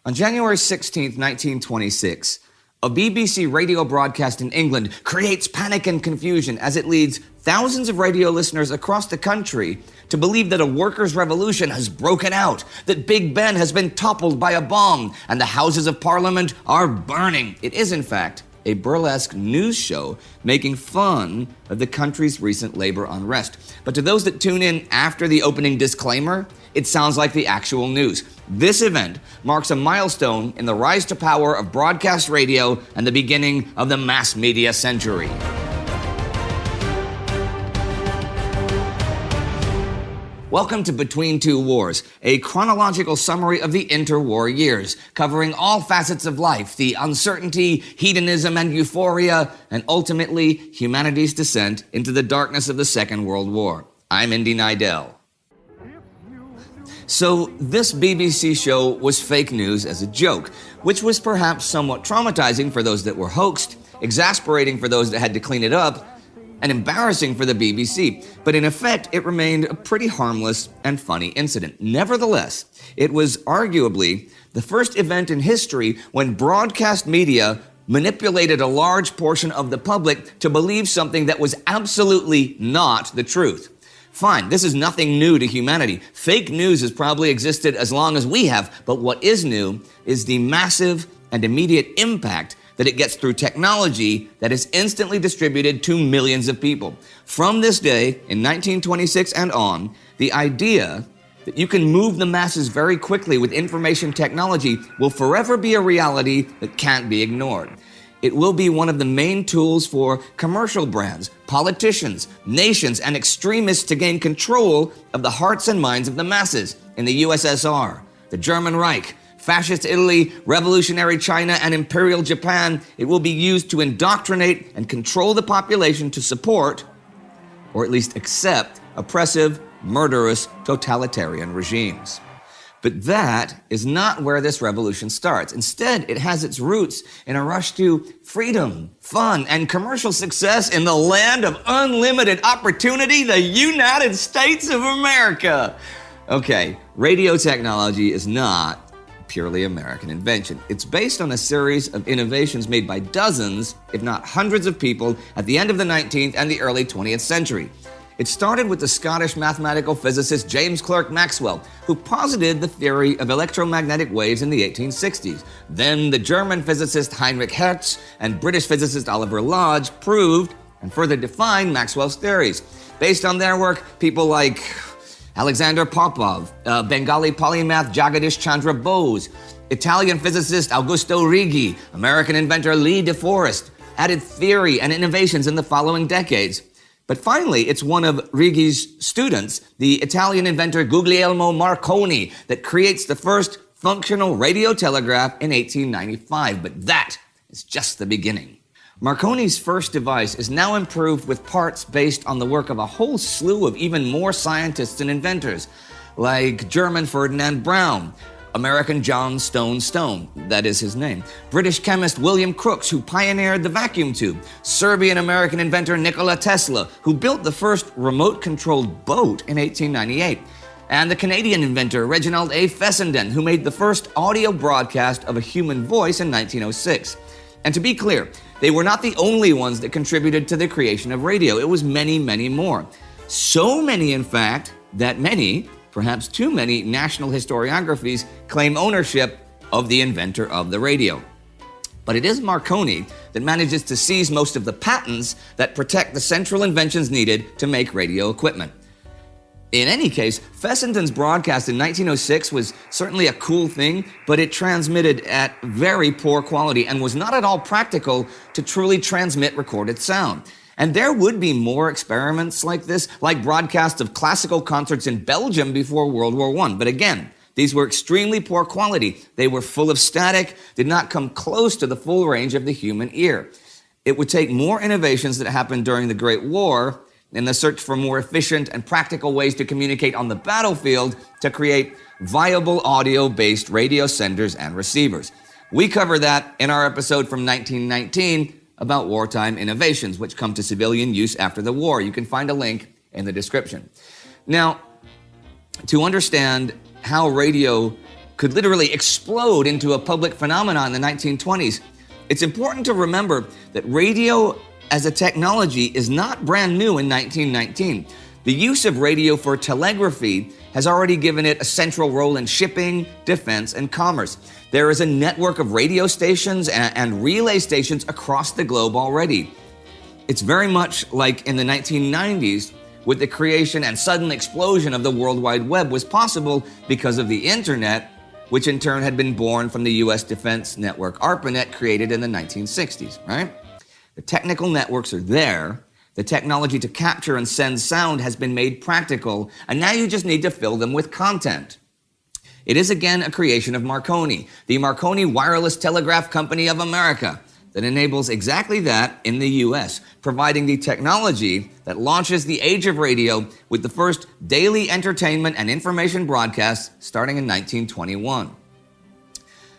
On January 16, 1926, a BBC radio broadcast in England creates panic and confusion as it leads thousands of radio listeners across the country to believe that a workers' revolution has broken out, that Big Ben has been toppled by a bomb, and the Houses of Parliament are burning. It is, in fact, a burlesque news show making fun of the country's recent labor unrest. But to those that tune in after the opening disclaimer, it sounds like the actual news. This event marks a milestone in the rise to power of broadcast radio and the beginning of the mass media century. Welcome to Between Two Wars, a chronological summary of the interwar years, covering all facets of life, the uncertainty, hedonism, and euphoria, and ultimately humanity's descent into the darkness of the Second World War. I'm Indy Neidell. So this BBC show was fake news as a joke, which was perhaps somewhat traumatizing for those that were hoaxed, exasperating for those that had to clean it up, and embarrassing for the BBC, but in effect, it remained a pretty harmless and funny incident. Nevertheless, it was arguably the first event in history when broadcast media manipulated a large portion of the public to believe something that was absolutely not the truth. Fine, this is nothing new to humanity. Fake news has probably existed as long as we have, but what is new is the massive and immediate impact that it gets through technology that is instantly distributed to millions of people. From this day, in 1926 and on, the idea that you can move the masses very quickly with information technology will forever be a reality that can't be ignored. It will be one of the main tools for commercial brands, politicians, nations, and extremists to gain control of the hearts and minds of the masses. In the USSR, the German Reich, Fascist Italy, revolutionary China, and imperial Japan, it will be used to indoctrinate and control the population to support, or at least accept, oppressive, murderous, totalitarian regimes. But that is not where this revolution starts. Instead, it has its roots in a rush to freedom, fun, and commercial success in the land of unlimited opportunity, the United States of America. Okay, radio technology is not purely American invention. It's based on a series of innovations made by dozens, if not hundreds of people at the end of the 19th and the early 20th century. It started with the Scottish mathematical physicist James Clerk Maxwell, who posited the theory of electromagnetic waves in the 1860s. Then the German physicist Heinrich Hertz and British physicist Oliver Lodge proved and further defined Maxwell's theories. Based on their work, people like Alexander Popov, Bengali polymath Jagadish Chandra Bose, Italian physicist Augusto Righi, American inventor Lee De Forest added theory and innovations in the following decades. But finally, it's one of Righi's students, the Italian inventor Guglielmo Marconi, that creates the first functional radio telegraph in 1895. But that is just the beginning. Marconi's first device is now improved with parts based on the work of a whole slew of even more scientists and inventors, like German Ferdinand Braun, American John Stone, that is his name, British chemist William Crookes, who pioneered the vacuum tube, Serbian-American inventor Nikola Tesla, who built the first remote-controlled boat in 1898, and the Canadian inventor Reginald A. Fessenden, who made the first audio broadcast of a human voice in 1906. And to be clear, they were not the only ones that contributed to the creation of radio. It was many, many more. So many, in fact, that many, perhaps too many, national historiographies claim ownership of the inventor of the radio. But it is Marconi that manages to seize most of the patents that protect the central inventions needed to make radio equipment. In any case, Fessenden's broadcast in 1906 was certainly a cool thing, but it transmitted at very poor quality and was not at all practical to truly transmit recorded sound. And there would be more experiments like this, like broadcasts of classical concerts in Belgium before World War I. But again, these were extremely poor quality. They were full of static, did not come close to the full range of the human ear. It would take more innovations that happened during the Great War in the search for more efficient and practical ways to communicate on the battlefield to create viable audio-based radio senders and receivers. We cover that in our episode from 1919 about wartime innovations, which come to civilian use after the war. You can find a link in the description. Now, to understand how radio could literally explode into a public phenomenon in the 1920s, it's important to remember that radio as a technology is not brand new in 1919. The use of radio for telegraphy has already given it a central role in shipping, defense, and commerce. There is a network of radio stations and relay stations across the globe already. It's very much like in the 1990s, with the creation and sudden explosion of the World Wide Web was possible because of the internet, which in turn had been born from the US defense network ARPANET created in the 1960s, right? The technical networks are there. The technology to capture and send sound has been made practical, and now you just need to fill them with content. It is again a creation of Marconi, the Marconi Wireless Telegraph Company of America, that enables exactly that in the US, providing the technology that launches the age of radio with the first daily entertainment and information broadcasts starting in 1921.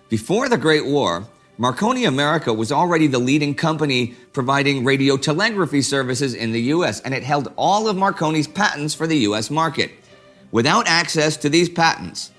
Before the Great War, Marconi America was already the leading company providing radio telegraphy services in the US, and it held all of Marconi's patents for the US market. Without access to these patents,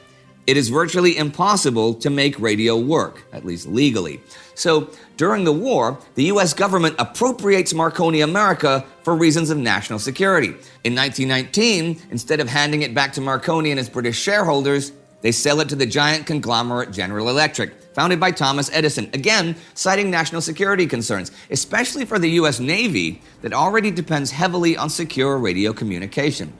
it is virtually impossible to make radio work, at least legally. So during the war, the US government appropriates Marconi America for reasons of national security. In 1919, instead of handing it back to Marconi and its British shareholders, they sell it to the giant conglomerate General Electric, founded by Thomas Edison, again citing national security concerns, especially for the US Navy that already depends heavily on secure radio communication.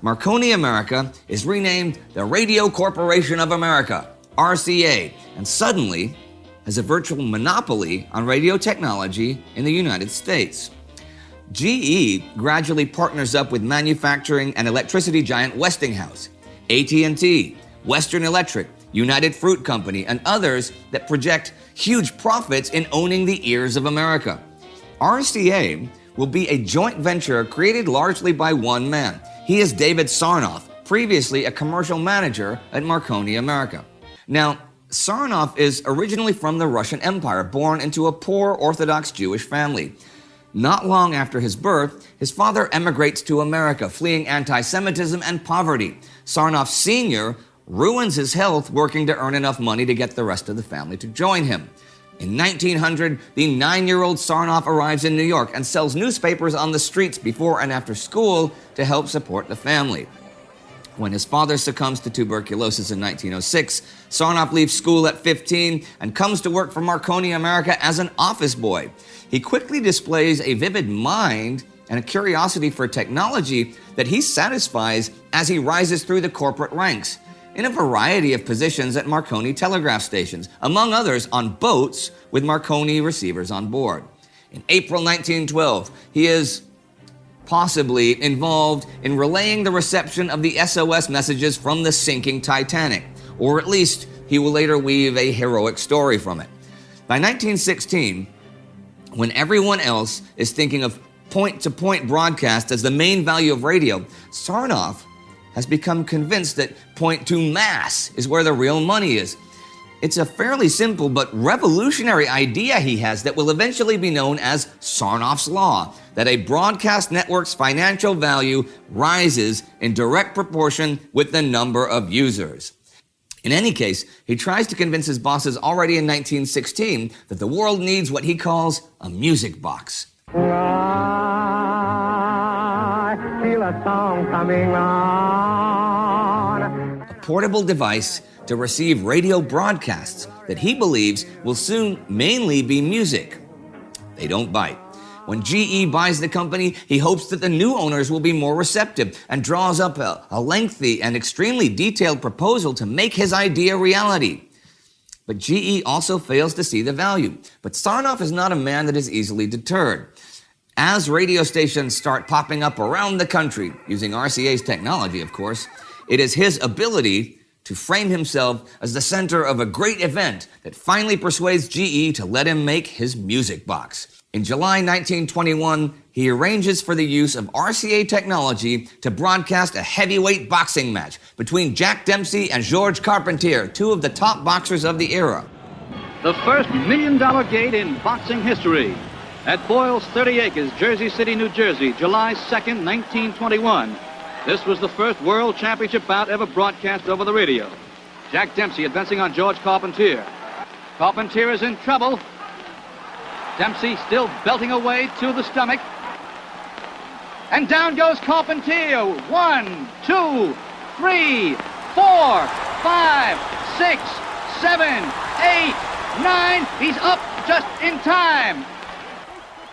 Marconi America is renamed the Radio Corporation of America, RCA, and suddenly has a virtual monopoly on radio technology in the United States. GE gradually partners up with manufacturing and electricity giant Westinghouse, AT&T, Western Electric, United Fruit Company, and others that project huge profits in owning the ears of America. RCA will be a joint venture created largely by one man. He is David Sarnoff, previously a commercial manager at Marconi America. Now, Sarnoff is originally from the Russian Empire, born into a poor Orthodox Jewish family. Not long after his birth, his father emigrates to America, fleeing anti-Semitism and poverty. Sarnoff Sr. ruins his health working to earn enough money to get the rest of the family to join him. In 1900, the 9-year-old Sarnoff arrives in New York and sells newspapers on the streets before and after school to help support the family. When his father succumbs to tuberculosis in 1906, Sarnoff leaves school at 15 and comes to work for Marconi America as an office boy. He quickly displays a vivid mind and a curiosity for technology that he satisfies as he rises through the corporate ranks in a variety of positions at Marconi telegraph stations, among others on boats with Marconi receivers on board. In April 1912, he is possibly involved in relaying the reception of the SOS messages from the sinking Titanic, or at least he will later weave a heroic story from it. By 1916, when everyone else is thinking of point-to-point broadcast as the main value of radio, Sarnoff has become convinced that point-to-mass is where the real money is. It's a fairly simple but revolutionary idea he has that will eventually be known as Sarnoff's Law, that a broadcast network's financial value rises in direct proportion with the number of users. In any case, he tries to convince his bosses already in 1916 that the world needs what he calls a music box. I feel a song coming on. A portable device to receive radio broadcasts that he believes will soon mainly be music. They don't bite. When GE buys the company, he hopes that the new owners will be more receptive and draws up a lengthy and extremely detailed proposal to make his idea reality. But GE also fails to see the value. But Sarnoff is not a man that is easily deterred. As radio stations start popping up around the country, using RCA's technology, of course, it is his ability to frame himself as the center of a great event that finally persuades GE to let him make his music box. In July 1921, he arranges for the use of RCA technology to broadcast a heavyweight boxing match between Jack Dempsey and George Carpentier, two of the top boxers of the era. The first $1 million gate in boxing history. At Boyle's 30 Acres, Jersey City, New Jersey, July 2nd, 1921. This was the first World Championship bout ever broadcast over the radio. Jack Dempsey advancing on George Carpentier. Carpentier is in trouble. Dempsey still belting away to the stomach. And down goes Carpentier. 1, 2, 3, 4, 5, 6, 7, 8, 9. He's up just in time.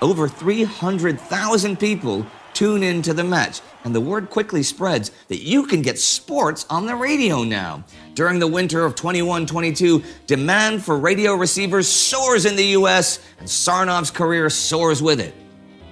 Over 300,000 people tune into the match, and the word quickly spreads that you can get sports on the radio now. During the winter of 21-22, demand for radio receivers soars in the U.S., and Sarnoff's career soars with it.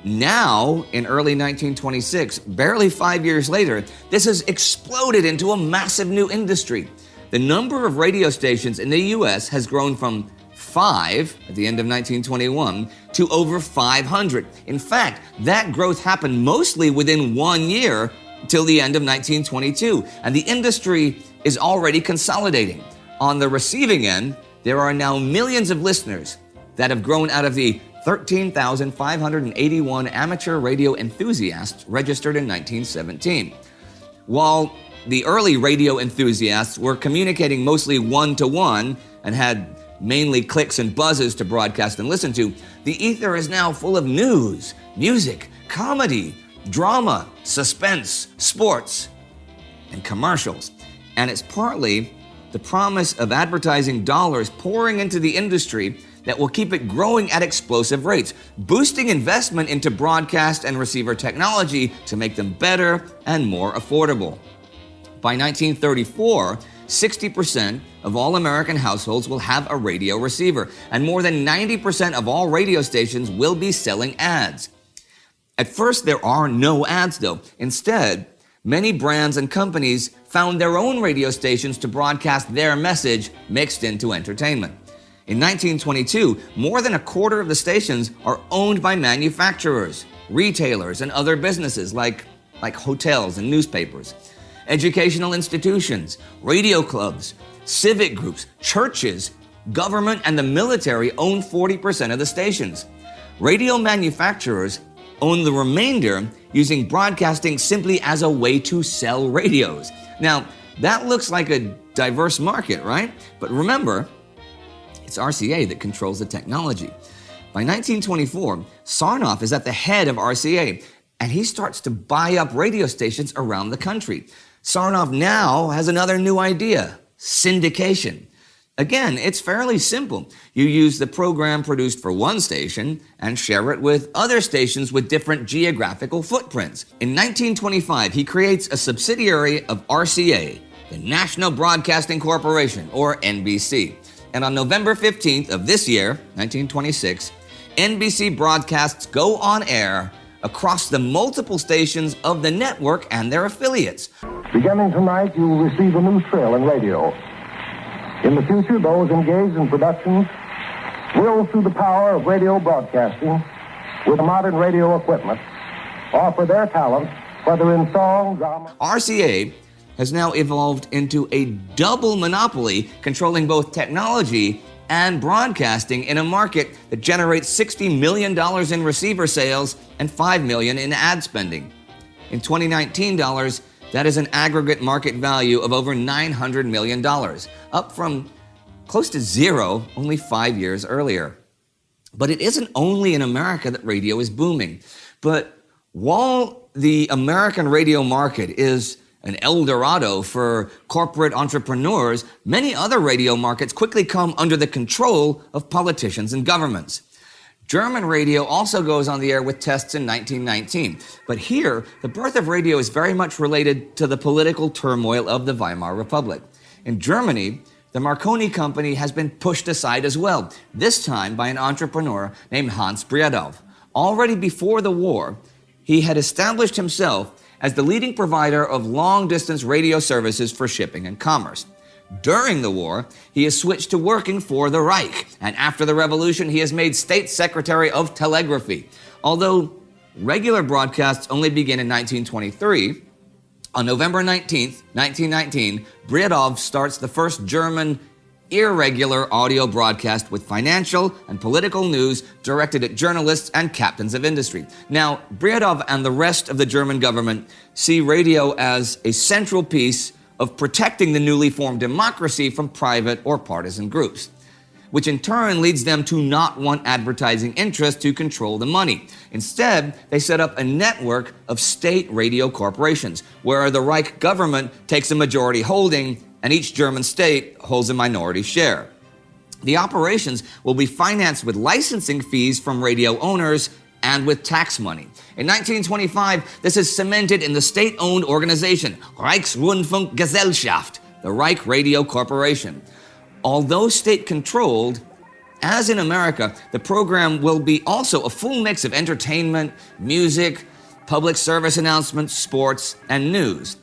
Now, in early 1926, barely 5 years later, this has exploded into a massive new industry. The number of radio stations in the U.S. has grown from 5 at the end of 1921 to over 500. In fact, that growth happened mostly within 1 year till the end of 1922, and the industry is already consolidating. On the receiving end, there are now millions of listeners that have grown out of the 13,581 amateur radio enthusiasts registered in 1917. While the early radio enthusiasts were communicating mostly one-to-one and had mainly clicks and buzzes to broadcast and listen to, the ether is now full of news, music, comedy, drama, suspense, sports, and commercials. And it's partly the promise of advertising dollars pouring into the industry that will keep it growing at explosive rates, boosting investment into broadcast and receiver technology to make them better and more affordable. By 1934, 60% of all American households will have a radio receiver, and more than 90% of all radio stations will be selling ads. At first, there are no ads, though. Instead, many brands and companies found their own radio stations to broadcast their message mixed into entertainment. In 1922, more than a quarter of the stations are owned by manufacturers, retailers, and other businesses like hotels and newspapers. Educational institutions, radio clubs, civic groups, churches, government, and the military own 40% of the stations. Radio manufacturers own the remainder, using broadcasting simply as a way to sell radios. Now, that looks like a diverse market, right? But remember, it's RCA that controls the technology. By 1924, Sarnoff is at the head of RCA, and he starts to buy up radio stations around the country. Sarnoff now has another new idea: syndication. Again, it's fairly simple. You use the program produced for one station and share it with other stations with different geographical footprints. In 1925, he creates a subsidiary of RCA, the National Broadcasting Corporation, or NBC. And on November 15th of this year, 1926, NBC broadcasts go on air across the multiple stations of the network and their affiliates. Beginning tonight, you will receive a new thrill in radio. In the future, those engaged in productions will, through the power of radio broadcasting, with modern radio equipment, offer their talent, whether in song, drama... RCA has now evolved into a double monopoly, controlling both technology and broadcasting in a market that generates $60 million in receiver sales and $5 million in ad spending. In 2019 dollars, that is an aggregate market value of over $900 million, up from close to zero only 5 years earlier. But it isn't only in America that radio is booming. But while the American radio market is an El Dorado for corporate entrepreneurs, many other radio markets quickly come under the control of politicians and governments. German radio also goes on the air with tests in 1919. But here, the birth of radio is very much related to the political turmoil of the Weimar Republic. In Germany, the Marconi Company has been pushed aside as well, this time by an entrepreneur named Hans Bredow. Already before the war, he had established himself as the leading provider of long-distance radio services for shipping and commerce. During the war, he has switched to working for the Reich, and after the revolution, he has made State Secretary of Telegraphy. Although regular broadcasts only begin in 1923, on November 19th, 1919, Bredow starts the first German irregular audio broadcast with financial and political news directed at journalists and captains of industry. Now, Bredow and the rest of the German government see radio as a central piece of protecting the newly formed democracy from private or partisan groups, which in turn leads them to not want advertising interests to control the money. Instead, they set up a network of state radio corporations, where the Reich government takes a majority holding and each German state holds a minority share. The operations will be financed with licensing fees from radio owners and with tax money. In 1925, this is cemented in the state-owned organization, Reichsrundfunkgesellschaft, the Reich Radio Corporation. Although state-controlled, as in America, the program will be also a full mix of entertainment, music, public service announcements, sports, and news.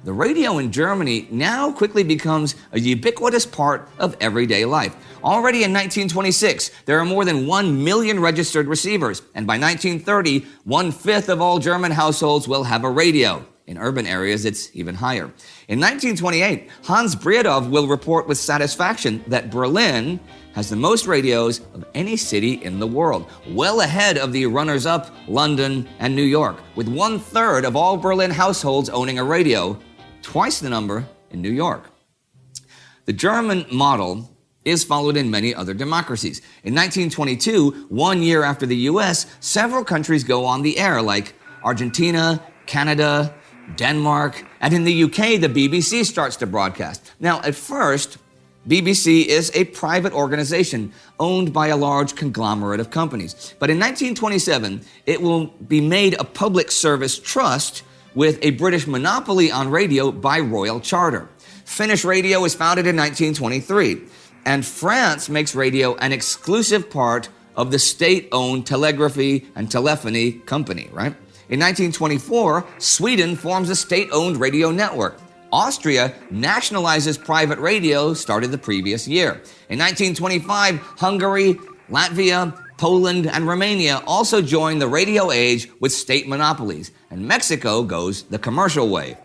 The radio in Germany now quickly becomes a ubiquitous part of everyday life. Already in 1926, there are more than 1 million registered receivers, and by 1930, 1/5 of all German households will have a radio. In urban areas, it's even higher. In 1928, Hans Bredow will report with satisfaction that Berlin has the most radios of any city in the world, well ahead of the runners-up London and New York, with 1/3 of all Berlin households owning a radio, twice the number in New York. The German model is followed in many other democracies. In 1922, 1 year after the US, several countries go on the air, like Argentina, Canada, Denmark, and in the UK, the BBC starts to broadcast. Now, at first, BBC is a private organization owned by a large conglomerate of companies. But in 1927, it will be made a public service trust with a British monopoly on radio by royal charter. Finnish radio is founded in 1923, and France makes radio an exclusive part of the state-owned telegraphy and telephony company, right? In 1924, Sweden forms a state-owned radio network. Austria nationalizes private radio, started the previous year. In 1925, Hungary, Latvia, Poland, and Romania also join the radio age with state monopolies, and Mexico goes the commercial way.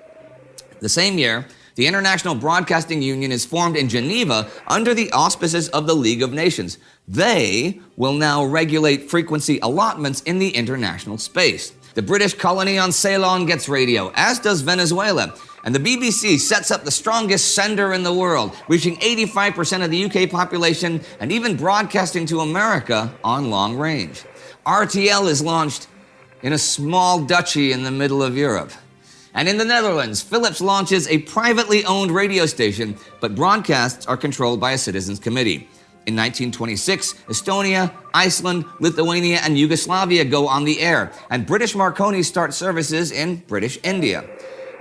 The same year, the International Broadcasting Union is formed in Geneva under the auspices of the League of Nations. They will now regulate frequency allotments in the international space. The British colony on Ceylon gets radio, as does Venezuela, and the BBC sets up the strongest sender in the world, reaching 85% of the UK population and even broadcasting to America on long range. RTL is launched in a small duchy in the middle of Europe. And in the Netherlands, Philips launches a privately owned radio station, but broadcasts are controlled by a citizens' committee. In 1926, Estonia, Iceland, Lithuania, and Yugoslavia go on the air, and British Marconi start services in British India.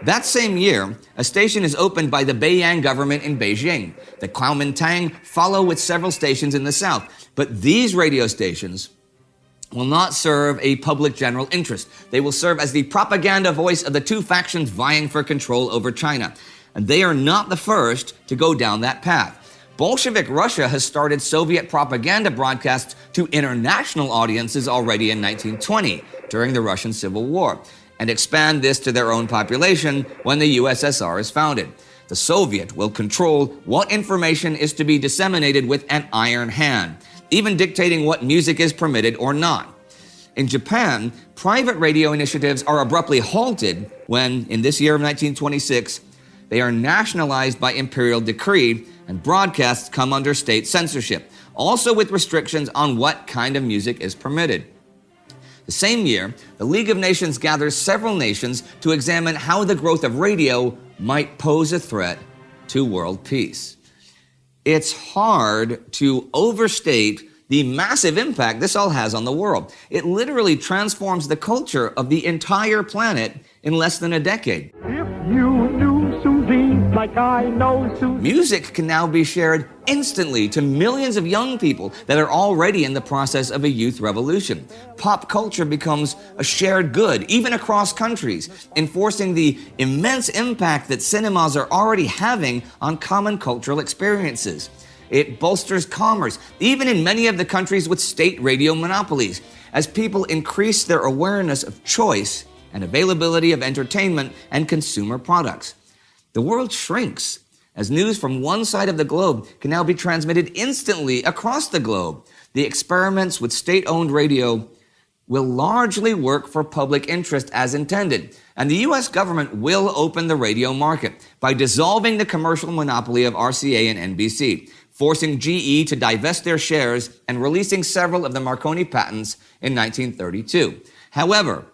That same year, a station is opened by the Beiyang government in Beijing. The Kuomintang follow with several stations in the south, but these radio stations will not serve a public general interest. They will serve as the propaganda voice of the two factions vying for control over China. And they are not the first to go down that path. Bolshevik Russia has started Soviet propaganda broadcasts to international audiences already in 1920, during the Russian Civil War, and expand this to their own population when the USSR is founded. The Soviet will control what information is to be disseminated with an iron hand, even dictating what music is permitted or not. In Japan, private radio initiatives are abruptly halted when, in this year of 1926, they are nationalized by imperial decree and broadcasts come under state censorship, also with restrictions on what kind of music is permitted. The same year, the League of Nations gathers several nations to examine how the growth of radio might pose a threat to world peace. It's hard to overstate the massive impact this all has on the world. It literally transforms the culture of the entire planet in less than a decade. If you knew Susie like I know Susie. Music can now be shared instantly to millions of young people that are already in the process of a youth revolution. Pop culture becomes a shared good, even across countries, enforcing the immense impact that cinemas are already having on common cultural experiences. It bolsters commerce, even in many of the countries with state radio monopolies, as people increase their awareness of choice and availability of entertainment and consumer products. The world shrinks as news from one side of the globe can now be transmitted instantly across the globe. The experiments with state-owned radio will largely work for public interest as intended, and the U.S. government will open the radio market by dissolving the commercial monopoly of RCA and NBC, forcing GE to divest their shares and releasing several of the Marconi patents in 1932. However,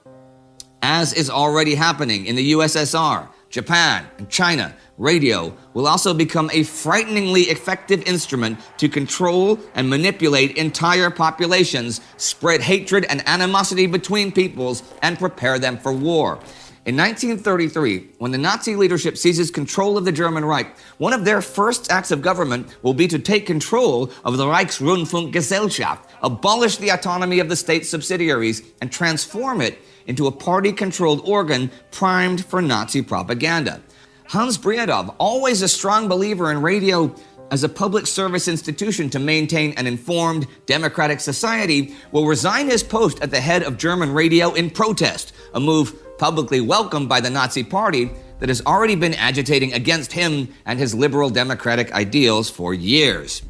as is already happening in the USSR, Japan, and China, radio will also become a frighteningly effective instrument to control and manipulate entire populations, spread hatred and animosity between peoples, and prepare them for war. In 1933, when the Nazi leadership seizes control of the German Reich, one of their first acts of government will be to take control of the Reichsrundfunkgesellschaft, abolish the autonomy of the state subsidiaries, and transform it into a party-controlled organ primed for Nazi propaganda. Hans Briadov, always a strong believer in radio as a public service institution to maintain an informed, democratic society, will resign his post at the head of German radio in protest, a move publicly welcomed by the Nazi Party that has already been agitating against him and his liberal democratic ideals for years.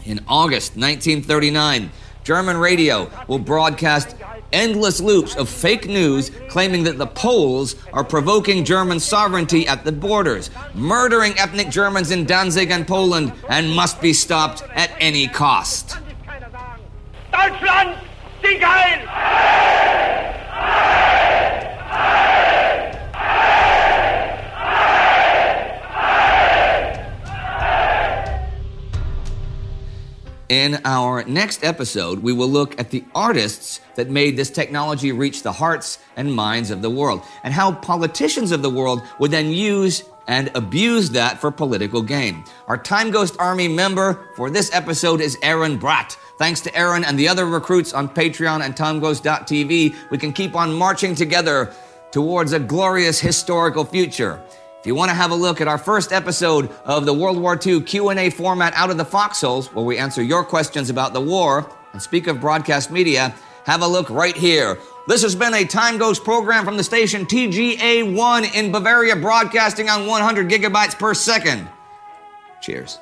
In August 1939, German radio will broadcast endless loops of fake news claiming that the Poles are provoking German sovereignty at the borders, murdering ethnic Germans in Danzig and Poland, and must be stopped at any cost. Deutschland, Sieg heil! In our next episode, we will look at the artists that made this technology reach the hearts and minds of the world, and how politicians of the world would then use and abuse that for political gain. Our TimeGhost Army member for this episode is Aaron Bratt. Thanks to Aaron and the other recruits on Patreon and TimeGhost.tv, we can keep on marching together towards a glorious historical future. If you want to have a look at our first episode of the World War II Q&A format Out of the Foxholes, where we answer your questions about the war and speak of broadcast media, have a look right here. This has been a TimeGhost program from the station TGA1 in Bavaria, broadcasting on 100 gigabytes per second. Cheers.